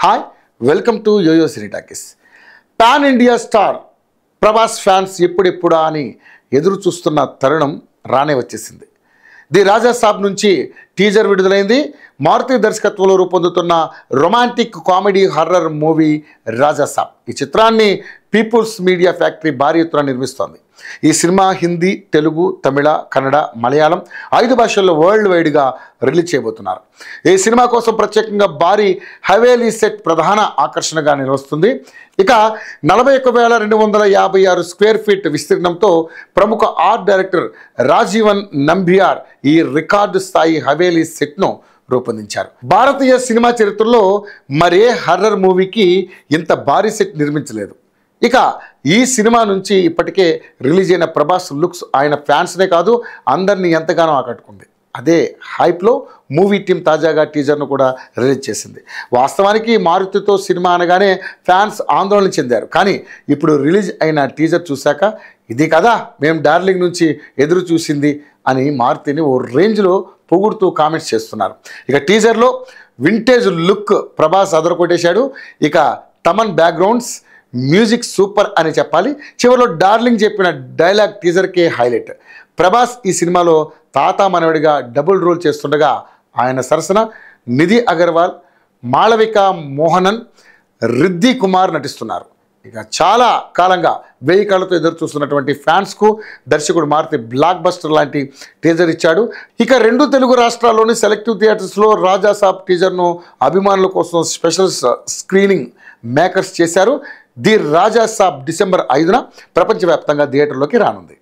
Hi welcome to YoYo cine talkies. Pan India star Prabhas fans ఎప్పుడెప్పుడా అని ఎదురు చూస్తున్న తరుణం రానే వచ్చేసింది. ది రాజా సాబ్ నుంచి టీజర్ విడుదలైంది. మారుతి దర్శకత్వంలో రూపొందుతున్న రొమాంటిక్ కామెడీ హర్రర్ మూవీ రాజా సాబ్. ఈ చిత్రాన్ని పీపుల్స్ మీడియా ఫ్యాక్టరీ భారీ ఎత్తున నిర్మిస్తోంది. ఈ సినిమా హిందీ, తెలుగు, తమిళ, కన్నడ, మలయాళం 5 భాషల్లో వరల్డ్ వైడ్గా రిలీజ్ చేయబోతున్నారు. ఈ సినిమా కోసం ప్రత్యేకంగా భారీ హవేలీ సెట్ ప్రధాన ఆకర్షణగా నిలుస్తుంది. ఇక 41,256 స్క్వేర్ ఫీట్ విస్తీర్ణంతో ప్రముఖ ఆర్ట్ డైరెక్టర్ రాజీవన్ నంబియార్ ఈ రికార్డు స్థాయి హవేలీ సెట్ను రూపొందించారు. భారతీయ సినిమా చరిత్రలో మరే హర్రర్ మూవీకి ఇంత భారీ సెట్ నిర్మించలేదు. ఇక ఈ సినిమా నుంచి ఇప్పటికే రిలీజ్ అయిన ప్రభాస్ లుక్స్ ఆయన ఫ్యాన్స్నే కాదు అందరినీ ఎంతగానో ఆకట్టుకుంది. అదే హైప్లో మూవీ టీం తాజాగా టీజర్ను కూడా రిలీజ్ చేసింది. వాస్తవానికి మారుతితో సినిమా అనగానే ఫ్యాన్స్ ఆందోళన చెందారు. కానీ ఇప్పుడు రిలీజ్ అయిన టీజర్ చూశాక ఇది కదా మేము డార్లింగ్ నుంచి ఎదురు చూసింది అని మారుతిని ఓ రేంజ్లో పొగుడుతూ కామెంట్స్ చేస్తున్నారు. ఇక టీజర్లో వింటేజ్ లుక్ ప్రభాస్ అదరకొట్టేశాడు. ఇక తమన్ బ్యాక్గ్రౌండ్స్, మ్యూజిక్ సూపర్ అని చెప్పాలి. చివరిలో డార్లింగ్ చెప్పిన డైలాగ్ టీజర్కే హైలైట్. ప్రభాస్ ఈ సినిమాలో తాత మనవడిగా డబుల్ రోల్ చేస్తుండగా ఆయన సరసన నిధి అగర్వాల్, మాళవిక మోహనన్, రిద్ధి కుమార్ నటిస్తున్నారు. ఇక చాలా కాలంగా 1000 కళ్ళతో ఎదురు చూస్తున్నటువంటి ఫ్యాన్స్కు దర్శకుడు మారుతి బ్లాక్ బస్టర్ లాంటి టీజర్ ఇచ్చాడు. ఇక 2 తెలుగు రాష్ట్రాల్లోని సెలెక్టివ్ థియేటర్స్లో రాజా సాబ్ టీజర్ను అభిమానుల కోసం స్పెషల్ స్క్రీనింగ్ మేకర్స్ చేశారు. ది రాజా సాబ్ డిసెంబర్ 5న ప్రపంచవ్యాప్తంగా థియేటర్లోకి రానుంది.